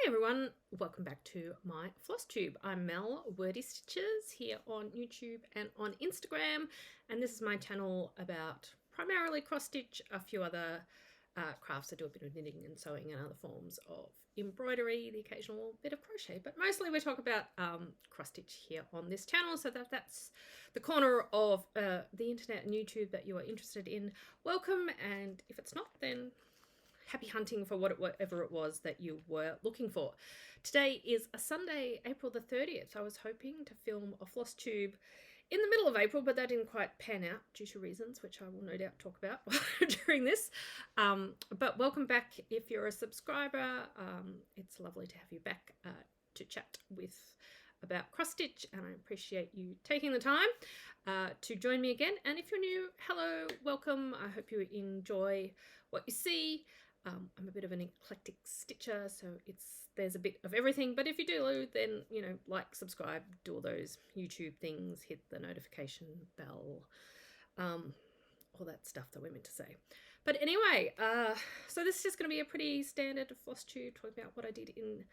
Everyone, welcome back to my Flosstube. I'm Mel Wordy Stitches here on YouTube and on Instagram, and this is my channel about primarily cross stitch, a few other crafts. I do a bit of knitting and sewing and other forms of embroidery, the occasional bit of crochet, but mostly we talk about cross stitch here on this channel, so that's the corner of the internet and YouTube that you are interested in. Welcome, and if it's not, then happy hunting for whatever it was that you were looking for. Today is a Sunday, April the 30th. I was hoping to film a Flosstube in the middle of April, but that didn't quite pan out due to reasons which I will no doubt talk about during this. But welcome back if you're a subscriber. It's lovely to have you back to chat with about cross stitch, and I appreciate you taking the time to join me again. And if you're new, hello, welcome. I hope you enjoy what you see. I'm a bit of an eclectic stitcher, so there's a bit of everything, but if you do, then, you know, like, subscribe, do all those YouTube things, hit the notification bell, all that stuff that we're meant to say. But anyway, so this is just going to be a pretty standard Flosstube, talking about what I did in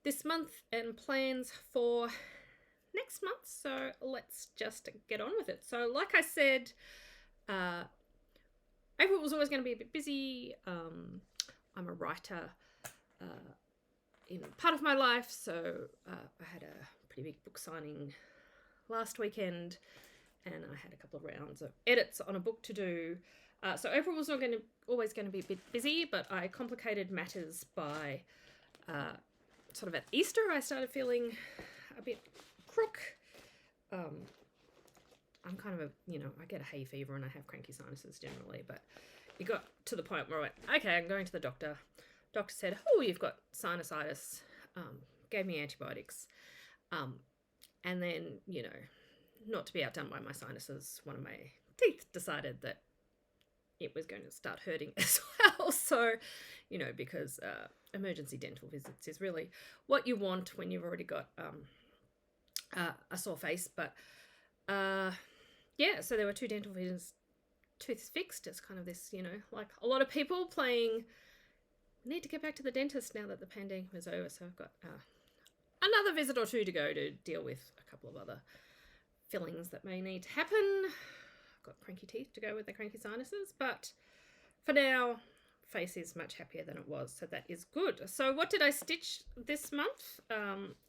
this month and plans for next month, so let's just get on with it. So like I said, April was always going to be a bit busy. I'm a writer in part of my life, so I had a pretty big book signing last weekend, and I had a couple of rounds of edits on a book to do. So April was always going to be a bit busy, but I complicated matters by sort of at Easter I started feeling a bit crook. I'm kind of I get a hay fever and I have cranky sinuses generally, but it got to the point where I went, okay, I'm going to the doctor. Doctor said, oh, you've got sinusitis, gave me antibiotics. And then, not to be outdone by my sinuses, one of my teeth decided that it was going to start hurting as well. So, because emergency dental visits is really what you want when you've already got a sore face. But yeah, so there were 2 dental visits, tooth fixed. It's kind of this, like a lot of people playing, need to get back to the dentist now that the pandemic is over. So I've got another visit or 2 to go to deal with a couple of other fillings that may need to happen. I've got cranky teeth to go with the cranky sinuses, but for now, face is much happier than it was, so that is good. So what did I stitch this month?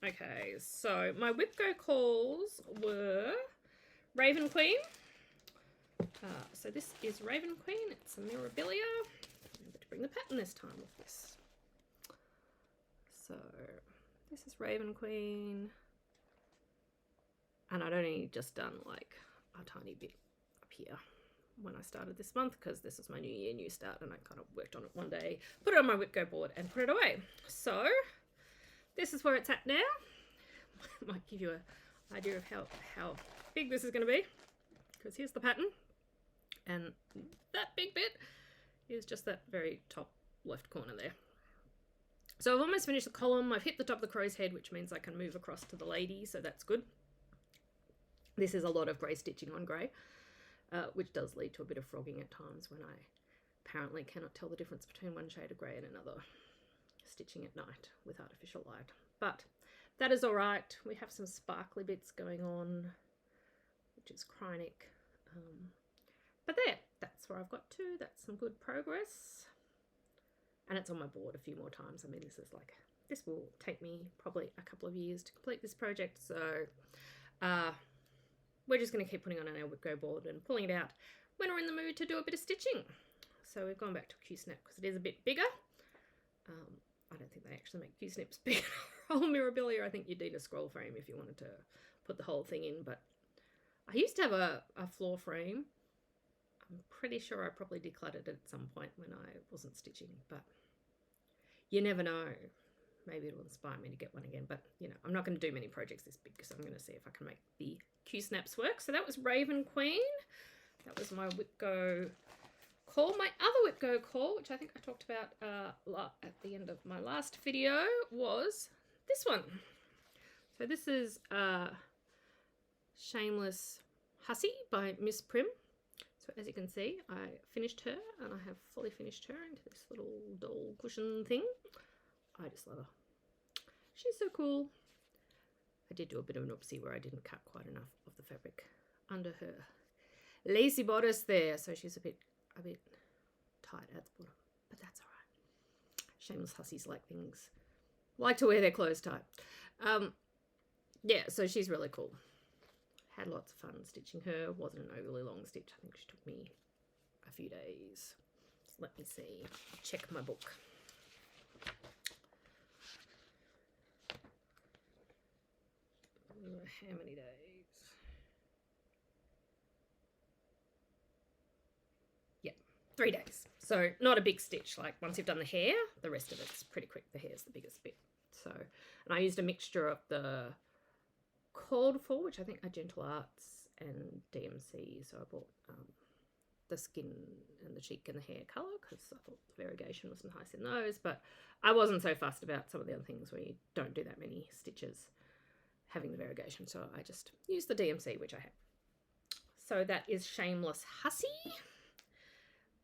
Okay, so my whip go calls were Raven Queen. So this is Raven Queen. It's a Mirabilia. Remember to bring the pattern this time with this. So this is Raven Queen, and I'd only just done like a tiny bit up here when I started this month, because this is my new year, new start, and I kind of worked on it one day, put it on my whip go board and put it away. So this is where it's at now. Might give you an idea of how big this is going to be, because here's the pattern, and that big bit is just that very top left corner there. So I've almost finished the column. I've hit the top of the crow's head, which means I can move across to the lady, so that's good. This is a lot of grey stitching on grey, which does lead to a bit of frogging at times when I apparently cannot tell the difference between one shade of grey and another stitching at night with artificial light. But that is all right. We have some sparkly bits going on, which is chronic. But there, that's where I've got to. That's some good progress. And it's on my board a few more times. I mean, this will take me probably a couple of years to complete this project. So we're just going to keep putting on our go board and pulling it out when we're in the mood to do a bit of stitching. So we've gone back to Q-snap because it is a bit bigger. I don't think they actually make Q-snips bigger. Whole Mirabilia, I think you'd need a scroll frame if you wanted to put the whole thing in. But I used to have a floor frame. I'm pretty sure I probably decluttered it at some point when I wasn't stitching, but you never know. Maybe it'll inspire me to get one again, but I'm not going to do many projects this big, because I'm going to see if I can make the Q-snaps work. So that was Raven Queen. That was my whip go call. My other whip go call, which I think I talked about at the end of my last video, was this one. So this is Shameless Hussy by MissPrim. So as you can see, I finished her, and I have fully finished her into this little doll cushion thing. I just love her. She's so cool. I did do a bit of an oopsie where I didn't cut quite enough of the fabric under her lacy bodice there, so she's a bit tight at the bottom, but that's all right. Shameless hussies like to wear their clothes tight. Yeah, so she's really cool. Had lots of fun stitching her. Wasn't an overly long stitch. I think she took me a few days. So let me see. Check my book. How many days? Yeah, 3 days. So not a big stitch. Like once you've done the hair, the rest of it's pretty quick. The hair's the biggest bit. So, and I used a mixture of the called for, which I think are Gentle Arts, and DMC. So I bought the skin and the cheek and the hair colour because I thought the variegation was nice in those. But I wasn't so fussed about some of the other things where you don't do that many stitches having the variegation, so I just used the DMC, which I have. So that is Shameless Hussy.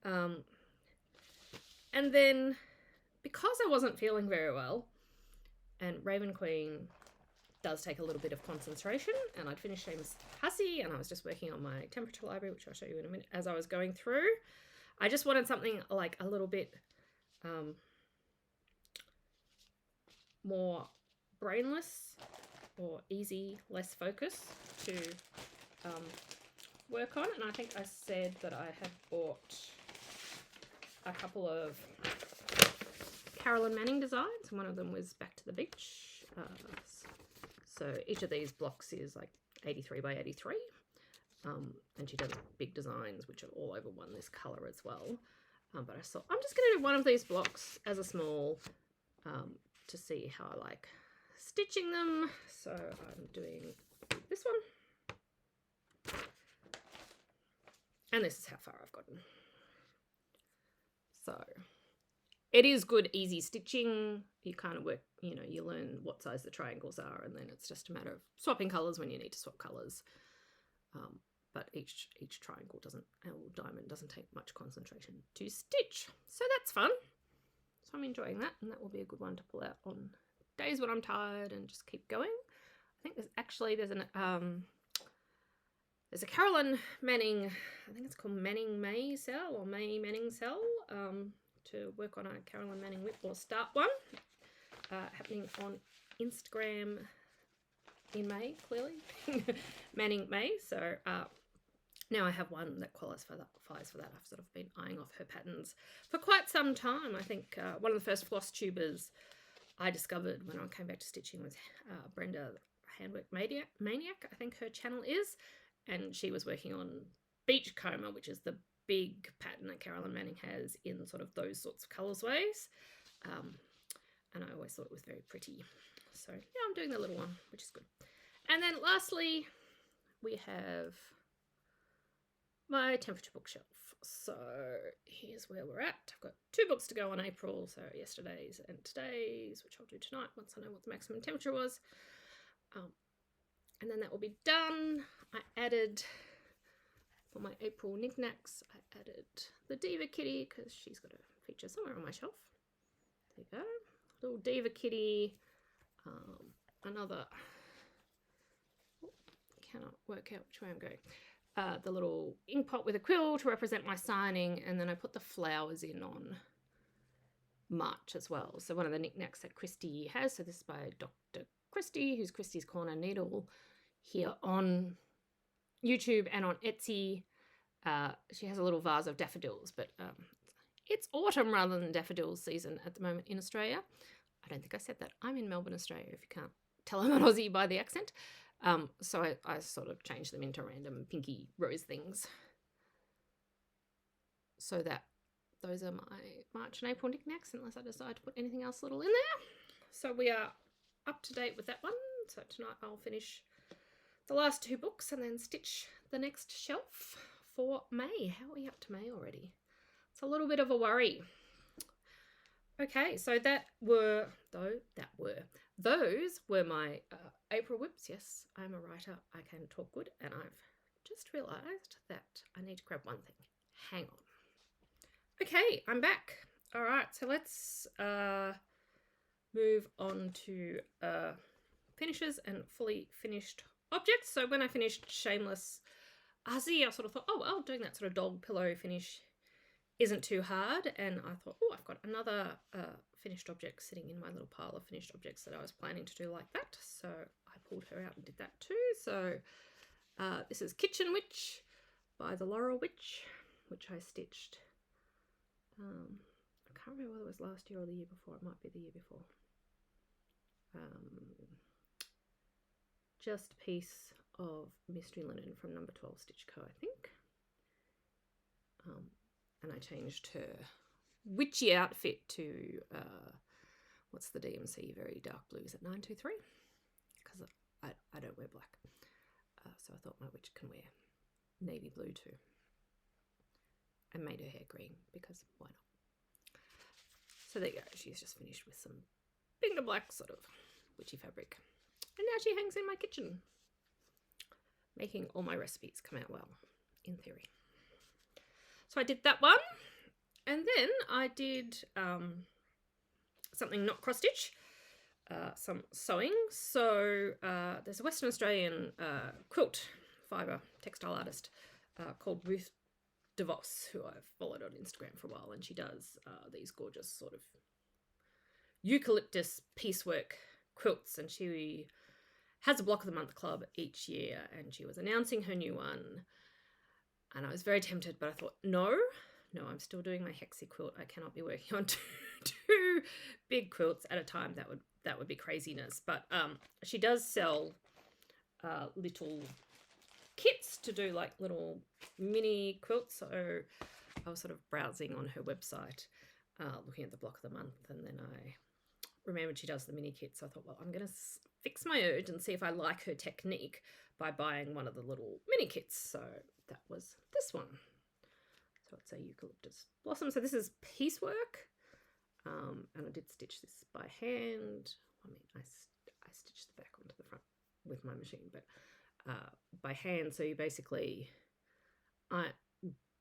And then because I wasn't feeling very well, and Raven Queen does take a little bit of concentration, and I'd finished Shameless Hussy and I was just working on my temperature library, which I'll show you in a minute, as I was going through. I just wanted something like a little bit more brainless or easy, less focus to work on. And I think I said that I had bought a couple of Carolyn Manning Designs, and one of them was Back to the Beach. So each of these blocks is like 83 by 83, and she does big designs which are all over this colour as well. But I thought I'm just going to do one of these blocks as a small to see how I like stitching them. So I'm doing this one, and this is how far I've gotten. So it is good easy stitching. You kind of work, you know, you learn what size the triangles are, and then it's just a matter of swapping colours when you need to swap colours. But each triangle or diamond doesn't take much concentration to stitch, so that's fun. So I'm enjoying that, and that will be a good one to pull out on days when I'm tired and just keep going. I think there's a Carolyn Manning, I think it's called Manning May Cell or May Manning Cell, to work on a Carolyn Manning whip or start one, happening on Instagram in May, clearly. Manning May. So now I have one that qualifies for that. I've sort of been eyeing off her patterns for quite some time. I think one of the first Flosstubers I discovered when I came back to stitching was Brenda Handwork Maniac, I think her channel is, and she was working on Beachcomber, which is the big pattern that Carolyn Manning has in sort of those sorts of colourways, and I always thought it was very pretty. So yeah, I'm doing the little one, which is good. And then lastly, we have my temperature bookshelf. So here's where we're at. I've got 2 books to go on April, so yesterday's and today's, which I'll do tonight once I know what the maximum temperature was. And then that will be done. I added, for my April knickknacks, I added the Diva Kitty because she's got a feature somewhere on my shelf. There you go. Little Diva Kitty. Another, cannot work out which way I'm going. The little ink pot with a quill to represent my signing, and then I put the flowers in on March as well. So one of the knickknacks that Christy has, so this is by Dr. Christy, who's Christy's Corner Needle, here on YouTube and on Etsy. She has a little vase of daffodils, but it's autumn rather than daffodils season at the moment in Australia. I don't think I said that. I'm in Melbourne, Australia, if you can't tell I'm an Aussie by the accent. So I sort of changed them into random pinky rose things. So that those are my March and April knickknacks, unless I decide to put anything else little in there. So we are up to date with that one. So tonight I'll finish the last 2 books and then stitch the next shelf for May. How are we up to May already? It's a little bit of a worry. Okay, so those were my April whips. Yes, I'm a writer. I can talk good, and I've just realised that I need to grab one thing. Hang on. Okay, I'm back. All right, so let's move on to finishes and fully finished objects. So when I finished Shameless Hussy, I sort of thought, oh well, doing that sort of dog pillow finish isn't too hard, and I thought, oh, I've got another finished object sitting in my little pile of finished objects that I was planning to do like that, so I pulled her out and did that too. So this is Kitchen Witch by the Laurel Witch, which I stitched, I can't remember whether it was last year or the year before. It might be the year before. Just a piece of mystery linen from number 12 Stitch Co, I think. And I changed her witchy outfit to, what's the DMC, very dark blue, is it 923? Because I don't wear black. So I thought my witch can wear navy blue too. And made her hair green, because why not? So there you go, she's just finished with some finger black sort of witchy fabric. And now she hangs in my kitchen, making all my recipes come out well, in theory. So I did that one, and then I did something not cross-stitch, some sewing. So there's a Western Australian quilt fibre textile artist called Ruth, who I've followed on Instagram for a while, and she does these gorgeous sort of eucalyptus piecework quilts, and she has a Block of the Month club each year, and she was announcing her new one, and I was very tempted, but I thought, no, I'm still doing my hexie quilt. I cannot be working on two big quilts at a time. That would be craziness. But she does sell little kits to do like little mini quilts. So I was sort of browsing on her website, looking at the Block of the Month, and then I remembered she does the mini kits. So I thought, well, I'm going to fix my urge and see if I like her technique by buying one of the little mini kits. So that was this one. So it's a eucalyptus blossom. So this is Piecework, and I did stitch this by hand. I mean, I stitched the back onto the front with my machine, but by hand. So you basically, I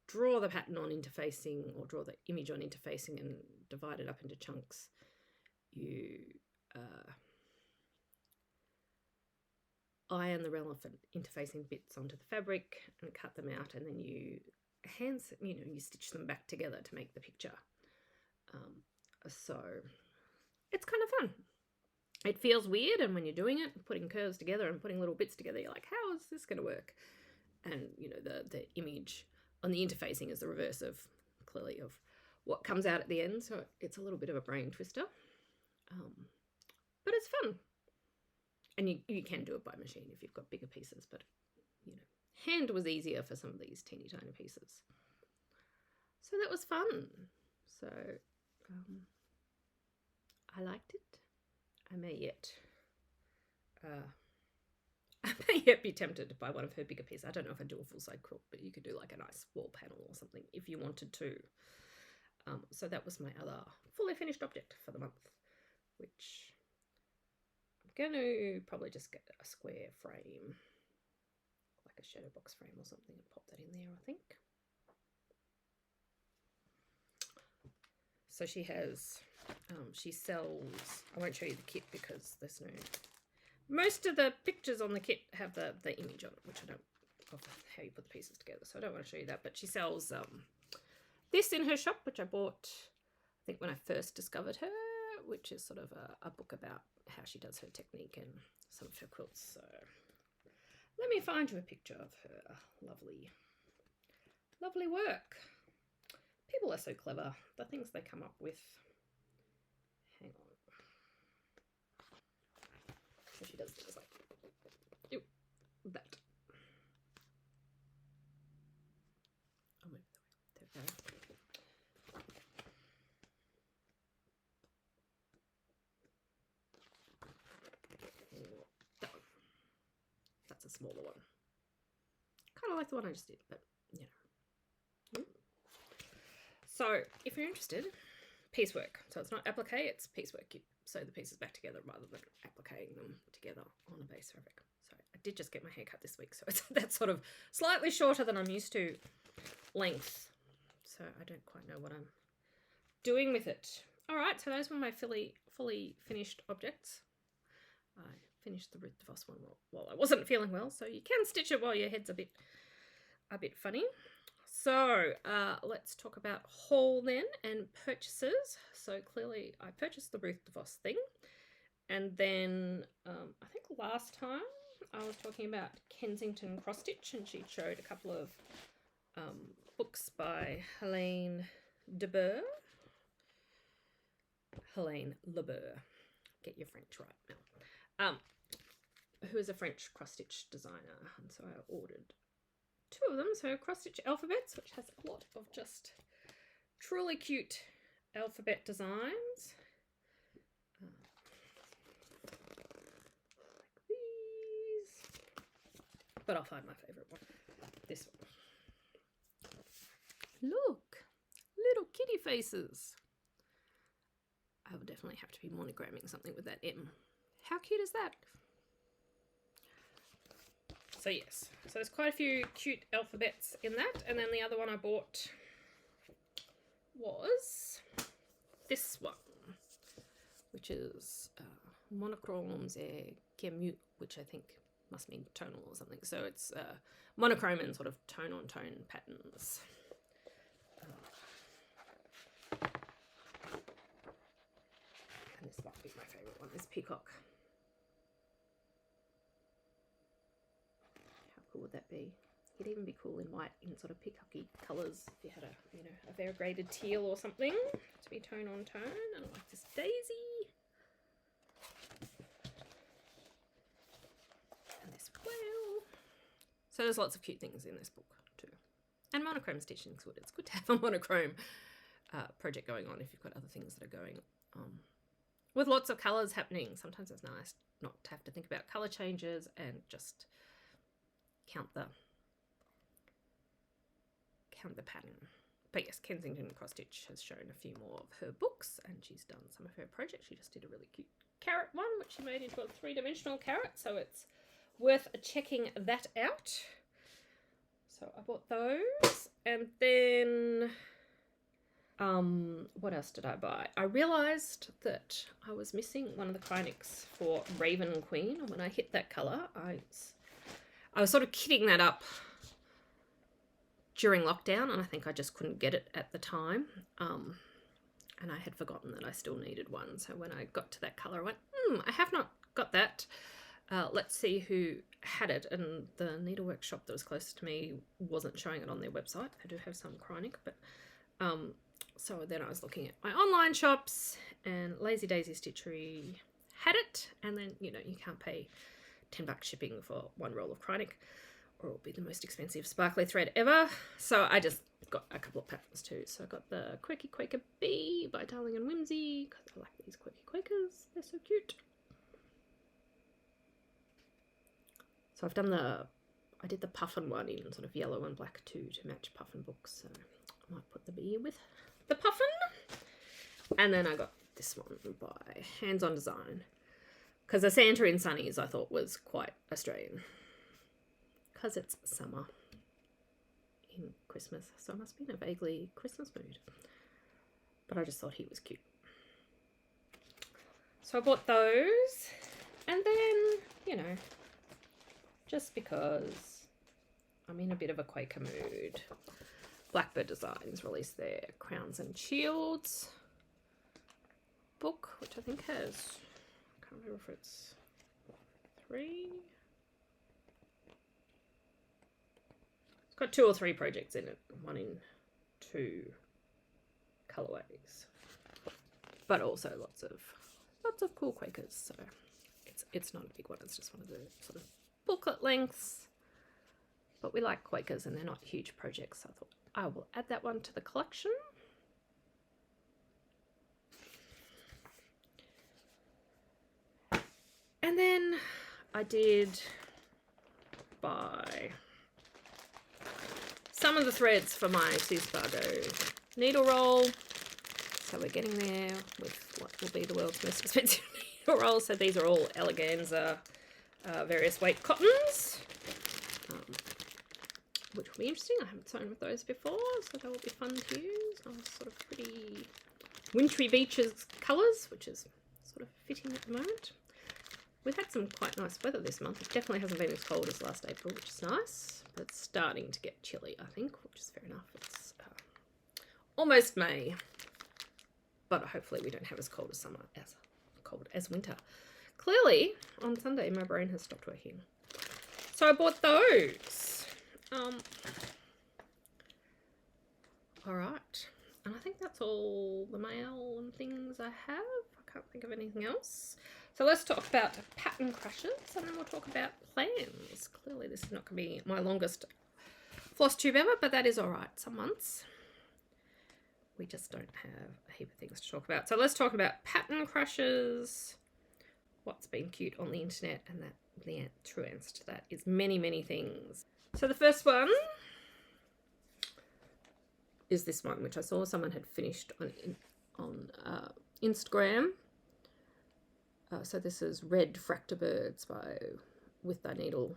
draw the pattern on interfacing, or draw the image on interfacing, and divide it up into chunks. You iron the relevant interfacing bits onto the fabric and cut them out, and then you you stitch them back together to make the picture. So it's kind of fun. It feels weird, and when you're doing it, putting curves together and putting little bits together, you're like, how is this going to work? And the image on the interfacing is the reverse of what comes out at the end, so it's a little bit of a brain twister, but it's fun. And you can do it by machine if you've got bigger pieces, but hand was easier for some of these teeny tiny pieces. So that was fun. So I liked it. I may yet be tempted by one of her bigger pieces. I don't know if I'd do a full side quilt, but you could do like a nice wall panel or something if you wanted to. So that was my other fully finished object for the month, which I'm going to probably just get a square frame, like a shadow box frame or something, and pop that in there, I think. So she has, she sells, I won't show you the kit because there's no, most of the pictures on the kit have the image on it, which I don't, of how you put the pieces together, so I don't want to show you that, but she sells this in her shop, which I bought, I think, when I first discovered her, which is sort of a book about how she does her technique and some of her quilts. So let me find you a picture of her lovely, lovely work. People are so clever, the things they come up with. Hang on. So she does things like that. I'll move that way. There we go. That one. That's a smaller one. Kind of like the one I just did, but So if you're interested, piecework. So it's not applique, it's piecework. You sew the pieces back together rather than appliquing them together on a base fabric. So I did just get my hair cut this week, so it's that sort of slightly shorter than I'm used to length. So I don't quite know what I'm doing with it. Alright, so those were my fully finished objects. I finished the Ruth DeVos one while I wasn't feeling well, so you can stitch it while your head's a bit funny. So let's talk about haul then and purchases. So clearly I purchased the Ruth DeVos thing, and then I think last time I was talking about Kensington cross stitch, and she showed a couple of books by Helene Lebeur. Get your French right now. Who is a French cross stitch designer, and so I ordered 2 of them. So cross stitch alphabets, which has a lot of just truly cute alphabet designs. Like these. But I'll find my favourite one. This one. Look, little kitty faces. I will definitely have to be monogramming something with that M. How cute is that? So yes, so there's quite a few cute alphabets in that, and then the other one I bought was this one, which is Monochromes et Gemut, which I think must mean tonal or something. So it's monochrome and sort of tone-on-tone patterns. And this might be my favourite one, this peacock. How cool would that be? It'd even be cool in white, in sort of peacocky colours, if you had a variegated teal or something to be tone on tone. And I like this daisy. And this whale. So there's lots of cute things in this book too. And monochrome stitching is good. It's good to have a monochrome project going on if you've got other things that are going on. With lots of colours happening, sometimes it's nice not to have to think about colour changes and just count the pattern. But yes, Kensington Cross Stitch has shown a few more of her books, and she's done some of her projects. She just did a really cute carrot one, which she made into a 3-dimensional carrot, so it's worth checking that out. So I bought those, and then what else did I buy? I realised that I was missing one of the Krynics for Raven Queen, and when I hit that colour, I was sort of kitting that up during lockdown, and I think I just couldn't get it at the time, and I had forgotten that I still needed one. So when I got to that colour, I went, I have not got that. Let's see who had it, and the needlework shop that was closest to me wasn't showing it on their website. They do have some Krynic, but so then I was looking at my online shops, and Lazy Daisy Stitchery had it, and then you can't pay $10 shipping for one roll of Krynic, or it'll be the most expensive sparkly thread ever. So I just got a couple of patterns too. So I got the Quirky Quaker Bee by Darling and Whimsy, because I like these Quirky Quakers. They're so cute. So I did the Puffin one in sort of yellow and black too, to match Puffin books. So I might put the bee with the Puffin. And then I got this one by Hands On Design, because the Santa in Sunnies I thought was quite Australian, because it's summer in Christmas, so I must be in a vaguely Christmas mood. But I just thought he was cute. So I bought those, and then, just because I'm in a bit of a Quaker mood, Blackbird Designs released their Crowns and Shields book, which I think has, I can't remember if it's 3. It's got 2 or 3 projects in it, one in 2 colorways, but also lots of cool Quakers. So it's not a big one. It's just one of the sort of booklet lengths. But we like Quakers, and they're not huge projects, so I thought I will add that one to the collection. And then I did buy some of the threads for my Sis Fargo needle roll. So we're getting there with what will be the world's most expensive needle roll. So these are all Eleganza various weight cottons, which will be interesting. I haven't sewn with those before, so that will be fun to use. I was sort of pretty Wintry Beaches colours, which is sort of fitting at the moment. We've had some quite nice weather this month. It definitely hasn't been as cold as last April, which is nice. But it's starting to get chilly, I think, which is fair enough. It's almost May. But hopefully we don't have as cold as summer, as cold as winter. Clearly, on Sunday, my brain has stopped working. So I bought those. All right. And I think that's all the mail and things I have. I can't think of anything else. So let's talk about pattern crushes, and then we'll talk about plans. Clearly this is not going to be my longest floss tube ever, but that is all right. Some months we just don't have a heap of things to talk about. So let's talk about pattern crushes, what's been cute on the internet, and that the true answer to that is many, many things. So the first one is this one, which I saw someone had finished on Instagram. So this is Red Fractabirds by With Thy Needle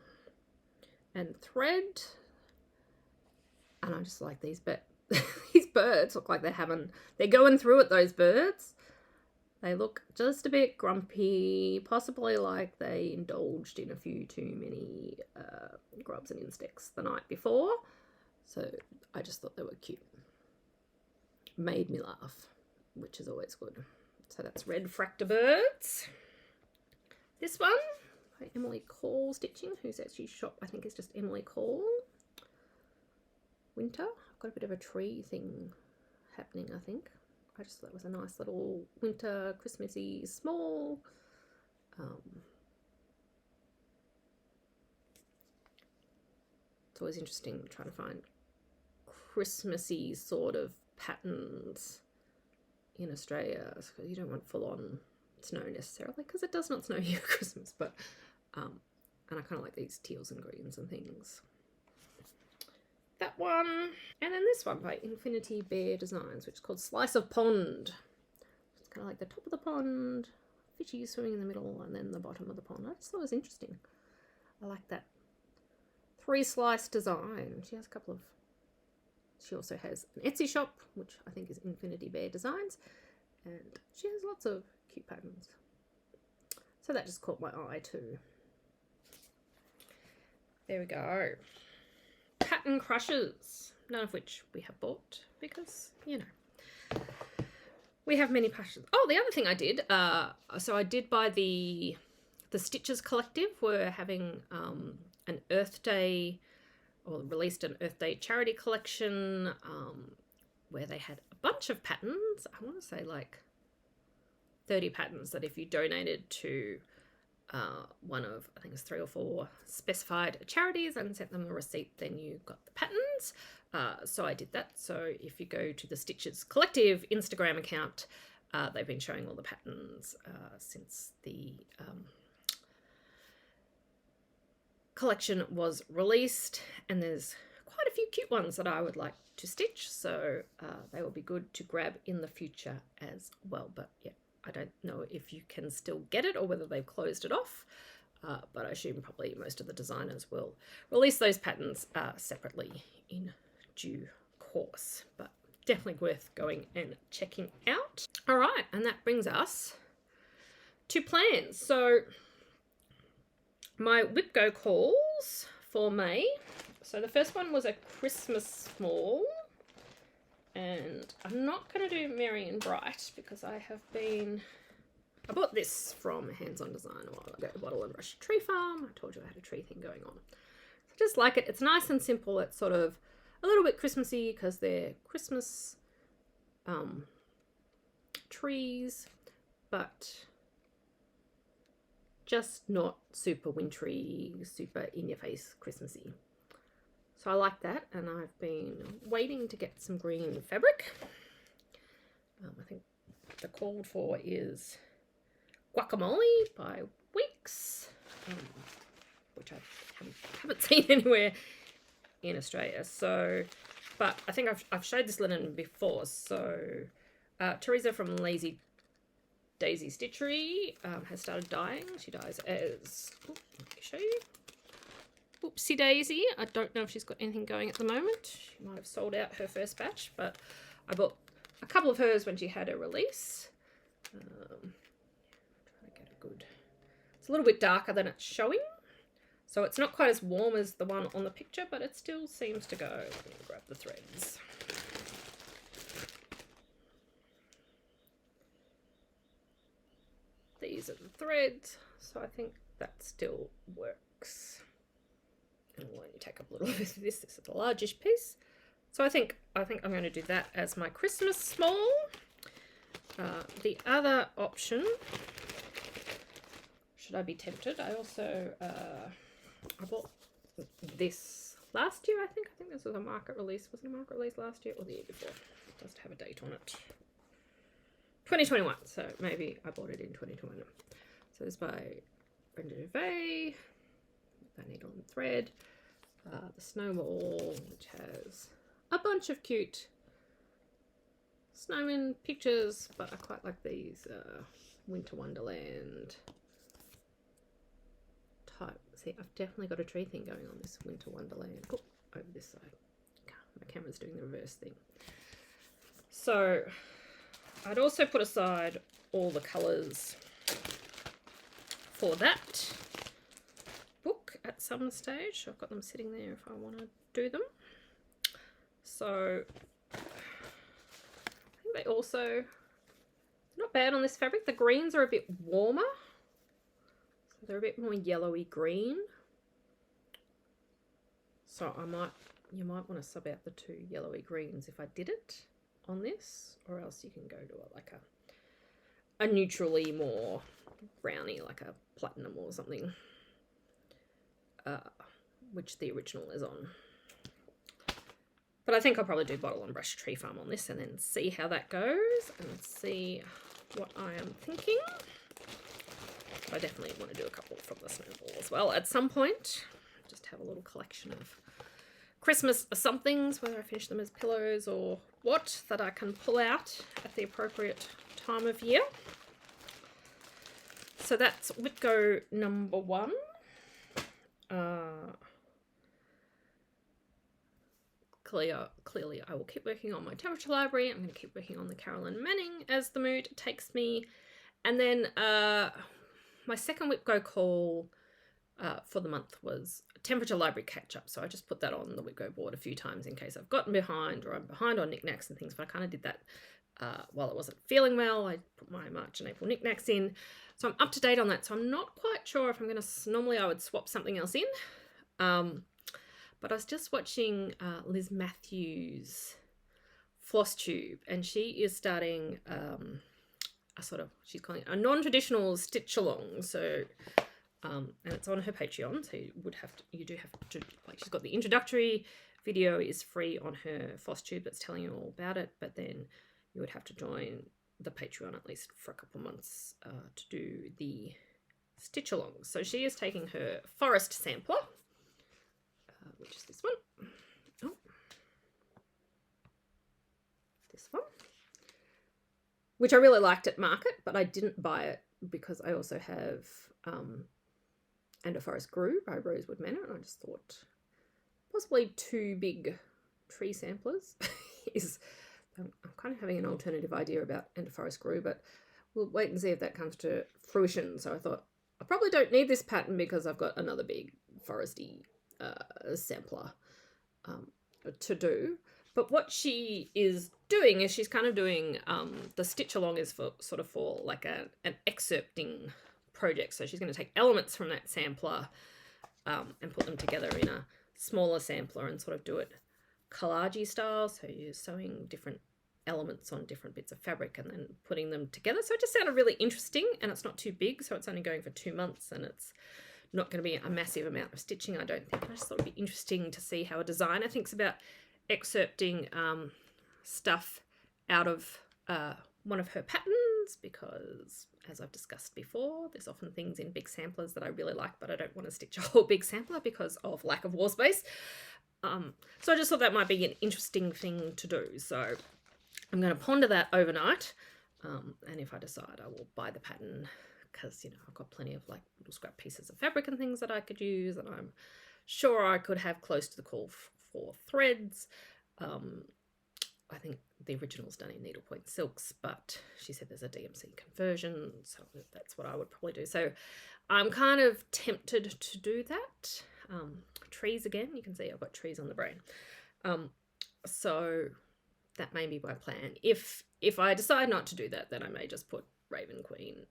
and Thread. And I just like these, but these birds look like they're going through it, those birds. They look just a bit grumpy, possibly like they indulged in a few too many grubs and insects the night before. So I just thought they were cute. Made me laugh, which is always good. So that's Red Fractabirds. This one by Emily Call Stitching, who's actually shop, I think is just Emily Call. Winter. I've got a bit of a tree thing happening, I think. I just thought it was a nice little winter, Christmassy, small. It's always interesting trying to find Christmassy sort of patterns in Australia, because you don't want full-on snow necessarily, because it does not snow here at Christmas, but and I kind of like these teals and greens and things. That one, and then this one by Infinity Bear Designs, which is called Slice of Pond. It's kind of like the top of the pond, fishies swimming in the middle, and then the bottom of the pond. I just thought it was interesting. I like that 3-slice design. She has a couple of, she also has an Etsy shop, which I think is Infinity Bear Designs, and she has lots of cute patterns. So that just caught my eye too. There we go. Pattern crushes, none of which we have bought because, you know, we have many passions. Oh, the other thing I did, so I did buy the Stitches Collective. Were having an Earth Day, or released an Earth Day charity collection where they had a bunch of patterns. I want to say like 30 patterns that if you donated to one of, I think it's 3 or 4 specified charities and sent them a receipt, then you got the patterns. So I did that. So if you go to the Stitches Collective Instagram account, they've been showing all the patterns since the collection was released, and there's quite a few cute ones that I would like to stitch, so they will be good to grab in the future as well. But yeah, I don't know if you can still get it or whether they've closed it off, but I assume probably most of the designers will release those patterns separately in due course, but definitely worth going and checking out. All right, and that brings us to plans. So my whip go calls for May. So the first one was a Christmas small, and I'm not going to do Merry and Bright because I bought this from Hands On Design a while ago, Bottle and Brush Tree Farm. I told you I had a tree thing going on. I just like it. It's nice and simple. It's sort of a little bit Christmassy because they're Christmas trees, but just not super wintry, super in-your-face Christmassy. So I like that, and I've been waiting to get some green fabric. I think the called for is Guacamole by Weeks, which I haven't seen anywhere in Australia. So, but I think I've showed this linen before. So Teresa from Lazy Daisy Stitchery has started dyeing. She dyes as, let me show you, Whoopsie Daisy. I don't know if she's got anything going at the moment. She might have sold out her first batch, but I bought a couple of hers when she had her release. Trying to get a good... It's a little bit darker than it's showing. So it's not quite as warm as the one on the picture, but it still seems to go. Let me grab the threads. These are the threads, so I think that still works. And we'll only take up a little bit of this. This is a largish piece. So I think I'm going to do that as my Christmas small. The other option, should I be tempted, I also I bought this last year, I think this was a market release. Was it a market release last year or the year before? It doesn't have a date on it. 2021, so maybe I bought it in 2021. So it's by Brenda Duvet. I need on thread. The snowball, which has a bunch of cute snowman pictures, but I quite like these Winter Wonderland type. See, I've definitely got a tree thing going on this Winter Wonderland. Oh, over this side. My camera's doing the reverse thing. So I'd also put aside all the colours for that book at some stage. I've got them sitting there if I want to do them. So I think they also, not bad on this fabric. The greens are a bit warmer. So they're a bit more yellowy green. So you might want to sub out the two yellowy greens if I did it on this, or else you can go to like a neutrally more browny, like a platinum or something, which the original is on. But I think I'll probably do Bottle and Brush Tree Farm on this and then see how that goes and see what I am thinking. I definitely want to do a couple from the snowball as well at some point. Just have a little collection of Christmas somethings, whether I finish them as pillows or what, that I can pull out at the appropriate time of year. So that's Whitgo number 1. Clearly I will keep working on my temperature library. I'm going to keep working on the Carolyn Manning as the mood takes me. And then my second Whitgo call for the month was temperature library catch up. So I just put that on the Whitgo board a few times in case I've gotten behind or I'm behind on knickknacks and things, but I kind of did that while I wasn't feeling well. I put my March and April knickknacks in. So I'm up to date on that. So I'm not quite sure if I'm going to, normally I would swap something else in. But I was just watching Liz Matthews' Flosstube, and she is starting she's calling it a non-traditional stitch along. So, and it's on her Patreon, so you do have to, like, she's got the introductory video is free on her Flosstube that's telling you all about it, but then you would have to join the Patreon at least for a couple of months to do the stitch along. So she is taking her forest sampler, which is this one. Oh, this one, which I really liked at market, but I didn't buy it because I also have And a Forest Grew by Rosewood Manor, and I just thought possibly 2 big tree samplers is. I'm kind of having an alternative idea about And a Forest Grew, but we'll wait and see if that comes to fruition. So I thought I probably don't need this pattern because I've got another big foresty sampler to do. But what she is doing is she's kind of doing the stitch along is for like an excerpting project. So she's going to take elements from that sampler and put them together in a smaller sampler and sort of do it collage style. So you're sewing different elements on different bits of fabric and then putting them together. So it just sounded really interesting, and it's not too big, so it's only going for 2 months, and it's not going to be a massive amount of stitching, I don't think. I just thought it'd be interesting to see how a designer thinks about excerpting stuff out of one of her patterns, because as I've discussed before, there's often things in big samplers that I really like, but I don't want to stitch a whole big sampler because of lack of wall space. So I just thought that might be an interesting thing to do. So I'm going to ponder that overnight, and if I decide, I will buy the pattern, because, you know, I've got plenty of like little scrap pieces of fabric and things that I could use, and I'm sure I could have close to the call for threads. I think the original's done in needlepoint silks, but she said there's a DMC conversion, so that's what I would probably do. So I'm kind of tempted to do that. Trees again, you can see I've got trees on the brain. So that may be my plan. If I decide not to do that, then I may just put Raven Queen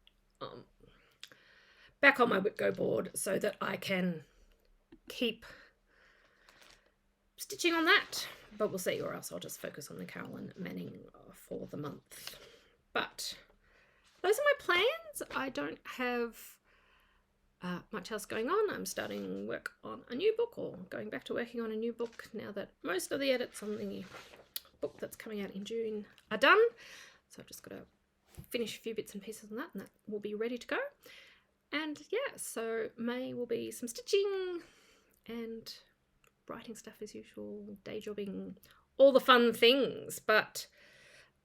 back on my Whip Go board so that I can keep stitching on that. But we'll see, or else I'll just focus on the Carolyn Manning for the month. But those are my plans. I don't have much else going on. I'm starting work on a new book, or going back to working on a new book now that most of the edits on the book that's coming out in June are done. So I've just got to finish a few bits and pieces on that, and that will be ready to go. And yeah, so May will be some stitching and writing stuff as usual, day jobbing, all the fun things. But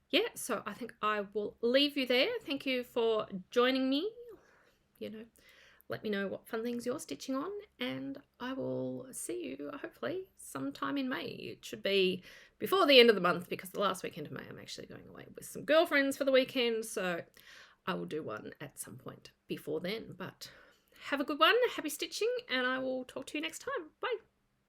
yeah, so I think I will leave you there. Thank you for joining me. You know, let me know what fun things you're stitching on, and I will see you hopefully sometime in May. It should be before the end of the month, because the last weekend of May I'm actually going away with some girlfriends for the weekend, so I will do one at some point before then. But have a good one, happy stitching, and I will talk to you next time. Bye.